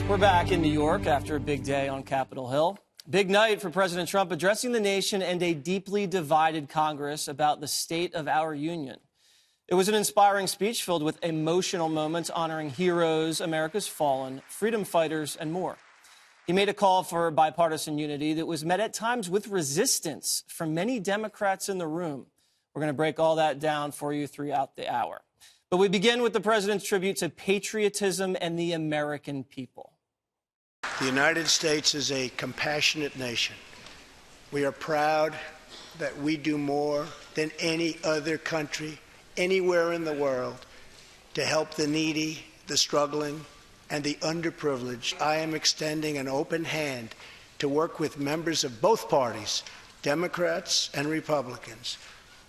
We're back in New York after a big day on Capitol Hill. Big night for President Trump addressing the nation and a deeply divided Congress about the state of our union. It was an inspiring speech filled with emotional moments honoring heroes, America's fallen, freedom fighters, and more. He made a call for bipartisan unity that was met at times with resistance from many Democrats in the room. We're going to break all that down for you throughout the hour. But we begin with the president's tribute to patriotism and the American people. The United States is a compassionate nation. We are proud that we do more than any other country anywhere in the world to help the needy, the struggling, and the underprivileged. I am extending an open hand to work with members of both parties, Democrats and Republicans,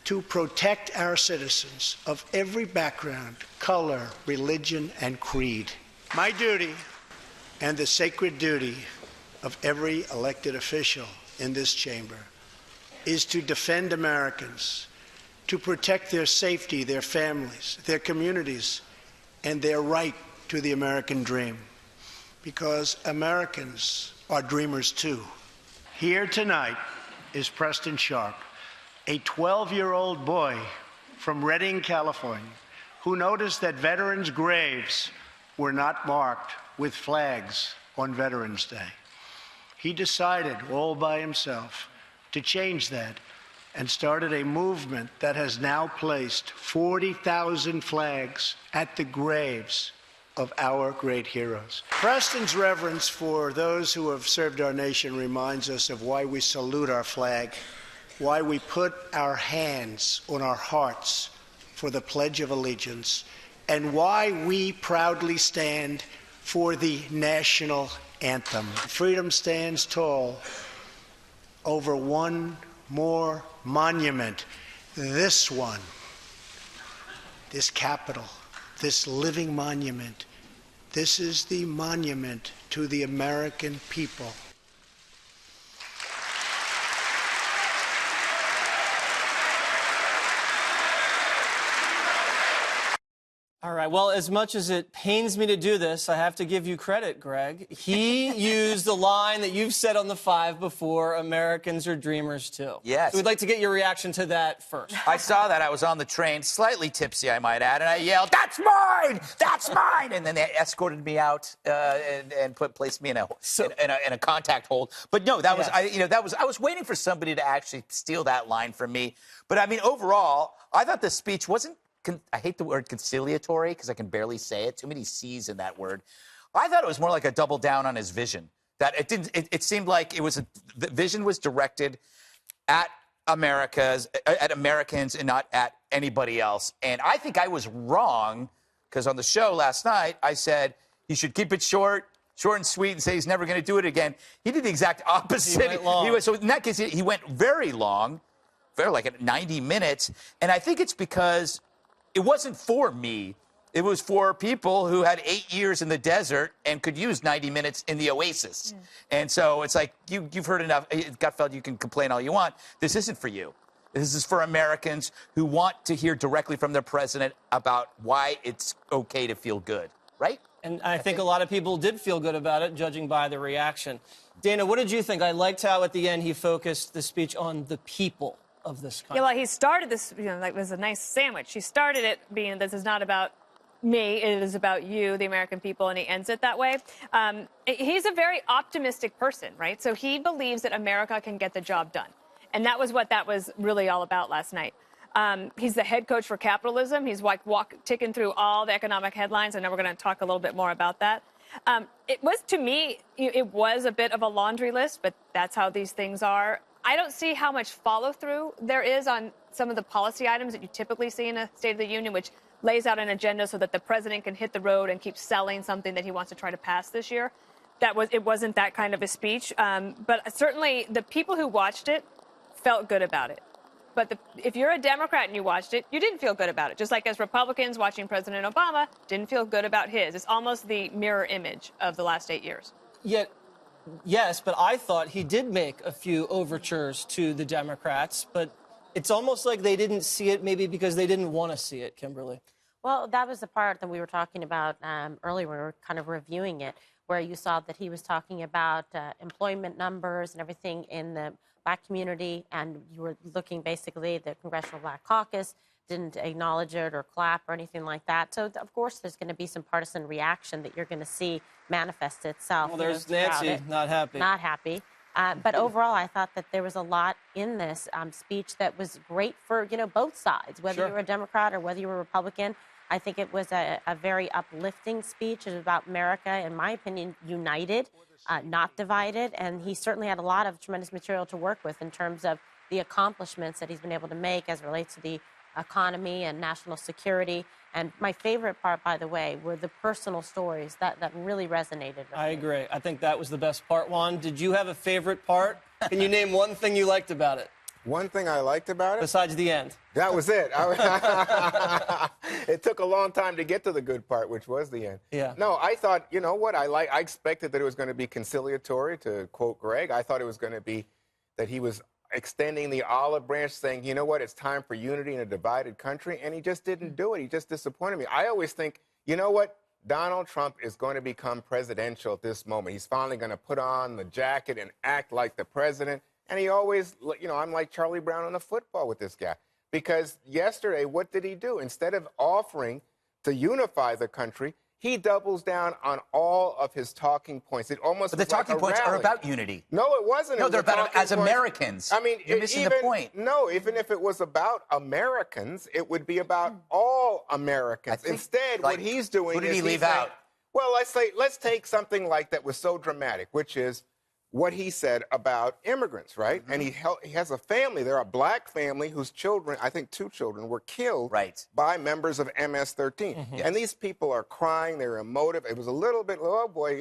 to protect our citizens of every background, color, religion, and creed. My duty, and the sacred duty of every elected official in this chamber, is to defend Americans, to protect their safety, their families, their communities, and their right to the American dream. Because Americans are dreamers too. Here tonight is Preston Sharp, a 12-year-old boy from Redding, California, who noticed that veterans' graves were not marked with flags on Veterans Day. He decided all by himself to change that and started a movement that has now placed 40,000 flags at the graves of our great heroes. Preston's reverence for those who have served our nation reminds us of why we salute our flag, why we put our hands on our hearts for the Pledge of Allegiance, and why we proudly stand for the national anthem. Freedom stands tall over one more monument. This one, this Capitol, this living monument. This is the monument to the American people. All right, well, as much as it pains me to do this, I have to give you credit, Greg. He used the line that you've said on the 5 before, Americans are dreamers too. Yes. So we'd like to get your reaction to that first. I saw that. I was on the train, slightly tipsy, I might add, and I yelled, "That's mine! That's mine!" And then they escorted me out and placed me in a contact hold. But no, that was I was waiting for somebody to actually steal that line from me. But I mean, overall, I thought the speech wasn't. I hate the word conciliatory because I can barely say it. Too many C's in that word. I thought it was more like a double down on his vision. That it didn't. It seemed like it was the vision was directed at Americans and not at anybody else. And I think I was wrong because on the show last night I said he should keep it short and sweet, and say he's never going to do it again. He did the exact opposite. He went long. So in that case, he went very long, like at 90 minutes. And I think it's because it wasn't for me. It was for people who had 8 years in the desert and could use 90 minutes in the oasis. Yeah. And so it's like, you've heard enough. Gutfeld, you can complain all you want. This isn't for you. This is for Americans who want to hear directly from their president about why it's okay to feel good, right? And I think a lot of people did feel good about it, judging by the reaction. Dana, what did you think? I liked how at the end he focused the speech on the people of this country. Yeah, well, he started this, like it was a nice sandwich. He started it being, this is not about me, it is about you, the American people, and he ends it that way. He's a very optimistic person, right? So he believes that America can get the job done. And that was what that was really all about last night. He's the head coach for capitalism. He's like ticking through all the economic headlines. I know we're going to talk a little bit more about that. It was, to me, it was a bit of a laundry list, but that's how these things are. I don't see how much follow-through there is on some of the policy items that you typically see in a State of the Union, which lays out an agenda so that the president can hit the road and keep selling something that he wants to try to pass this year. It wasn't that kind of a speech. But certainly the people who watched it felt good about it. But if you're a Democrat and you watched it, you didn't feel good about it. Just like as Republicans watching President Obama didn't feel good about his. It's almost the mirror image of the last 8 years. Yet, yes, but I thought he did make a few overtures to the Democrats, but it's almost like they didn't see it, maybe because they didn't want to see it, Kimberly. Well, that was the part that we were talking about earlier when we were kind of reviewing it. where you saw that he was talking about employment numbers and everything in the Black community, and you were looking basically, the Congressional Black Caucus didn't acknowledge it or clap or anything like that. So, of course, there's going to be some partisan reaction that you're going to see manifest itself. Well, there's Nancy, not happy. Not happy. But overall, I thought that there was a lot in this speech that was great for, both sides, whether you were a Democrat or whether you were a Republican. I think it was a very uplifting speech. It was about America, in my opinion, united, not divided. And he certainly had a lot of tremendous material to work with in terms of the accomplishments that he's been able to make as it relates to the economy and national security. And my favorite part, by the way, were the personal stories that really resonated with me. I agree. I think that was the best part, Juan. Did you have a favorite part? Can you name one thing you liked about it? One thing I liked about it? Besides the end. That was it. It took a long time to get to the good part, which was the end. Yeah. No, I thought, you know what, I expected that it was going to be conciliatory, to quote Greg. I thought it was going to be that he was extending the olive branch, saying, you know what, it's time for unity in a divided country, and he just didn't do it. He just disappointed me. I always think, you know what, Donald Trump is going to become presidential at this moment. He's finally going to put on the jacket and act like the president, and he always, I'm like Charlie Brown on the football with this guy, because yesterday, what did he do? Instead of offering to unify the country, he doubles down on all of his talking points. It almost But the talking points are about unity. No, it wasn't. No, It they're was about as Americans. I mean, you're missing the point. No, even if it was about Americans, it would be about all Americans. Instead, what he's doing who did is he leave saying, out? well, let's take something like that was so dramatic, which is what he said about immigrants, right? And he has a family there, a black family whose children, I think 2 children, were killed by members of MS-13. And these people are crying, they're emotive. It was a little bit, oh boy,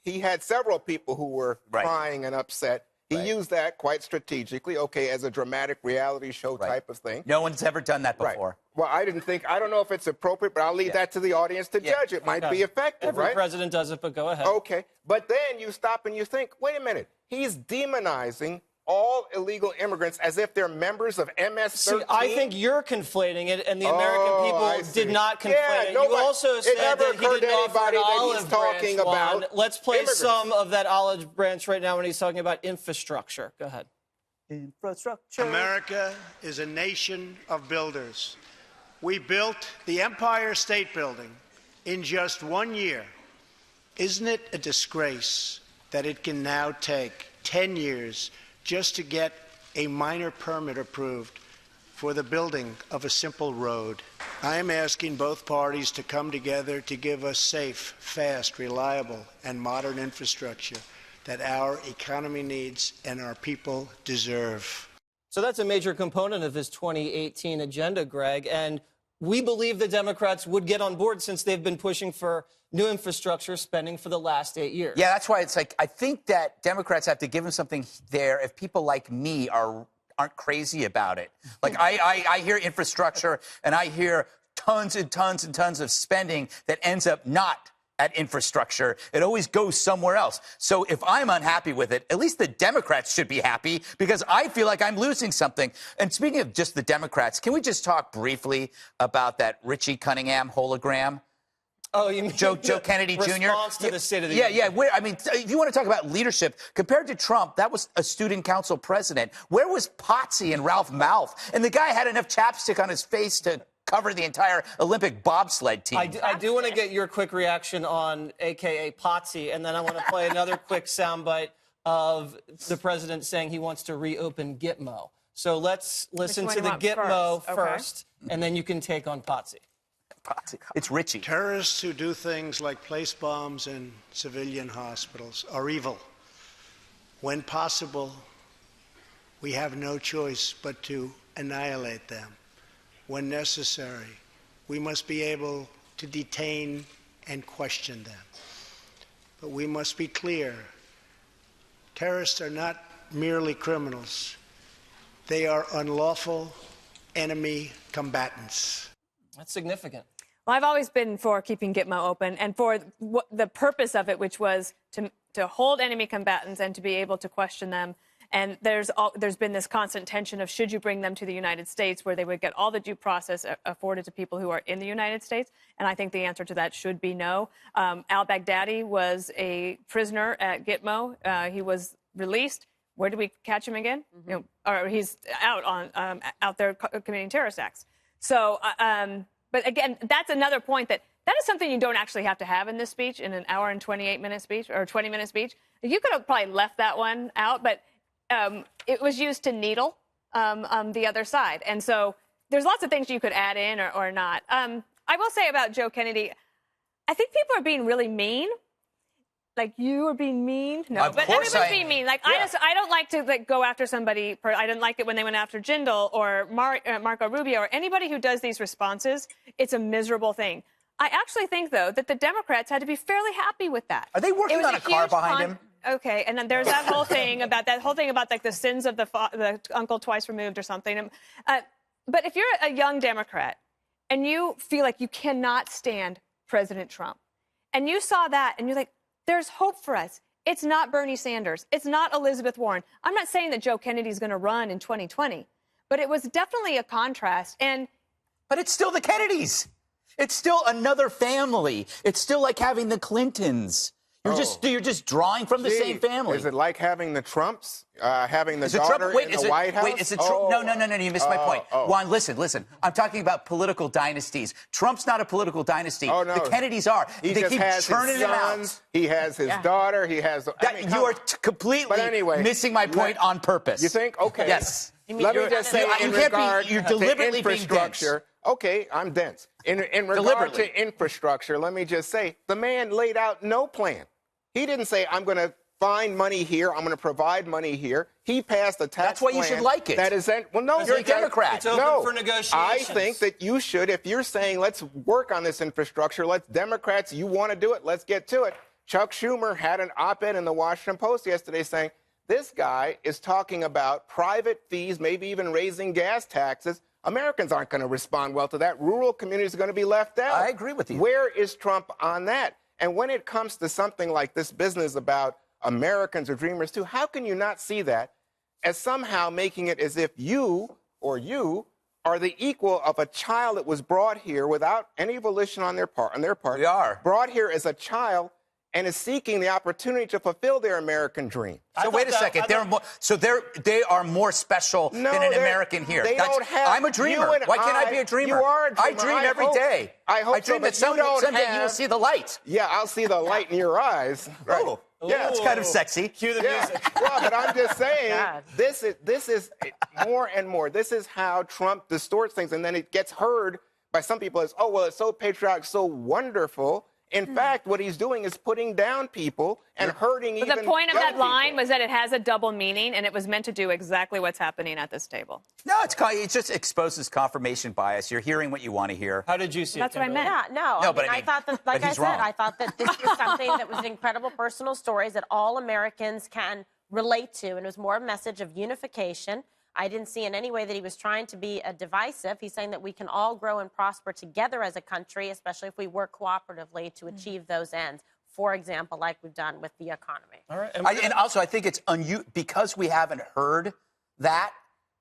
he had several people who were crying and upset. He used that quite strategically, as a dramatic reality show type of thing. No one's ever done that before. Right. Well, I don't know if it's appropriate, but I'll leave that to the audience to judge. It might be effective, Every president does it, but go ahead. Okay. But then you stop and you think, wait a minute, he's demonizing all illegal immigrants as if they're members of MS-13. See, I think you're conflating it, and the American people did not conflate it. You also said that he didn't offer an olive branch, Juan. Let's play some of that olive branch right now when he's talking about infrastructure. Go ahead. Infrastructure. America is a nation of builders. We built the Empire State Building in just 1 year. Isn't it a disgrace that it can now take 10 years just to get a minor permit approved for the building of a simple road? I am asking both parties to come together to give us safe, fast, reliable, and modern infrastructure that our economy needs and our people deserve. So that's a major component of his 2018 agenda, Greg, and we believe the Democrats would get on board since they've been pushing for new infrastructure spending for the last 8 years. Yeah, that's why it's like, I think that Democrats have to give him something there if people like me aren't crazy about it. Like, I hear infrastructure, and I hear tons and tons and tons of spending that ends up not at infrastructure. It always goes somewhere else. So if I'm unhappy with it, at least the Democrats should be happy, because I feel like I'm losing something. And speaking of just the Democrats, can we just talk briefly about that Richie Cunningham hologram? Oh, you mean Joe Kennedy Jr.? Response to the State of the Union. Yeah. I mean, if you want to talk about leadership, compared to Trump, that was a student council president. Where was Potsy and Ralph Malph? And the guy had enough chapstick on his face to cover the entire Olympic bobsled team. I do want to get your quick reaction on a.k.a. Potsy, and then I want to play another quick soundbite of the president saying he wants to reopen Gitmo. So let's listen to the Gitmo first, and then you can take on Potsy. It's Richie. Terrorists who do things like place bombs in civilian hospitals are evil. When possible, we have no choice but to annihilate them. When necessary, we must be able to detain and question them. But we must be clear. Terrorists are not merely criminals. They are unlawful enemy combatants. That's significant. Well, I've always been for keeping Gitmo open and for the purpose of it, which was to hold enemy combatants and to be able to question them And there's been this constant tension of should you bring them to the United States where they would get all the due process afforded to people who are in the United States. And I think the answer to that should be no. Al-Baghdadi was a prisoner at Gitmo. He was released. Where did we catch him again? Or he's out there committing terrorist acts. So, but again, that's another point that is something you don't actually have to have in this speech, in an hour and 28-minute speech or 20-minute speech. You could have probably left that one out, but it was used to needle the other side. And so there's lots of things you could add in or not. I will say about Joe Kennedy, I think people are being really mean. Like, you are being mean? No, but everybody's being mean. Like, yeah. I don't like to go after somebody. I didn't like it when they went after Jindal or Marco Rubio or anybody who does these responses. It's a miserable thing. I actually think, though, that the Democrats had to be fairly happy with that. Are they working on a car behind him? Okay, and then there's that whole thing about like the sins of the uncle twice removed or something. But if you're a young Democrat and you feel like you cannot stand President Trump, and you saw that and you're like, there's hope for us. It's not Bernie Sanders. It's not Elizabeth Warren. I'm not saying that Joe Kennedy's going to run in 2020, but it was definitely a contrast. But it's still the Kennedys. It's still another family. It's still like having the Clintons. You're just drawing from the same family. Is it like having the Trumps, having the daughter in the White House? Wait, is it Trump? No, you missed my point. Juan, listen. I'm talking about political dynasties. Trump's not a political dynasty. Oh, no. The Kennedys are. They keep has churning his him sons, out. He has his daughter. He has... You are completely missing my point on purpose. You think? Okay. Yes. Let me just say, in regard you're deliberately to infrastructure... Okay, I'm dense. In regard to infrastructure, let me just say, the man laid out no plan. He didn't say, I'm going to find money here. I'm going to provide money here. He passed a tax That's why you should like it. That is, well, no. You're a Democrat. It's open for negotiations. I think that you should, if you're saying, let's work on this infrastructure, Democrats, you want to do it, let's get to it. Chuck Schumer had an op-ed in the Washington Post yesterday saying, this guy is talking about private fees, maybe even raising gas taxes. Americans aren't going to respond well to that. Rural communities are going to be left out. I agree with you. Where is Trump on that? And when it comes to something like this business about Americans are dreamers too, how can you not see that as somehow making it as if you are the equal of a child that was brought here without any volition on their part? We are. Brought here as a child and is seeking the opportunity to fulfill their American dream. So wait a second. They are more special than an American here. I'm a dreamer. Why can't I be a dreamer? You are a dreamer. I dream every day. I hope dream that someday you will see the light. Yeah, I'll see the light in your eyes. Right. Oh, yeah, it's kind of sexy. Cue the music. Well, but I'm just saying, this is more and more. This is how Trump distorts things, and then it gets heard by some people as, oh, well, it's so patriotic, so wonderful. In fact, what he's doing is putting down people and hurting even But the point of young that line people. was that it has a double meaning, and it was meant to do exactly what's happening at this table. No, it just exposes confirmation bias. You're hearing what you want to hear. How did you see it? That's what I meant. Yeah, no, I thought that, like I said, I thought that this was something that was incredible personal stories that all Americans can relate to, and it was more a message of unification. I didn't see in any way that he was trying to be divisive. He's saying that we can all grow and prosper together as a country, especially if we work cooperatively to achieve those ends. For example, like we've done with the economy. All right. And also, I think it's because we haven't heard that,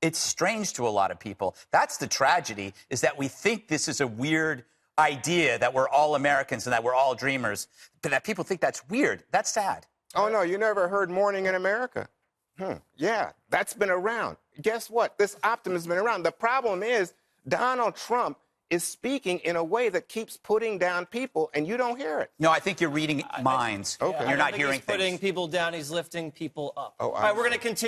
it's strange to a lot of people. That's the tragedy, is that we think this is a weird idea that we're all Americans and that we're all dreamers. But that people think that's weird. That's sad. Oh, no, you never heard Morning in America. Yeah, that's been around. Guess what? This optimism has been around. The problem is Donald Trump is speaking in a way that keeps putting down people, and you don't hear it. No, I think you're reading minds. Okay. You're not hearing he's putting people down. He's lifting people up. Oh, all right, we're going to continue.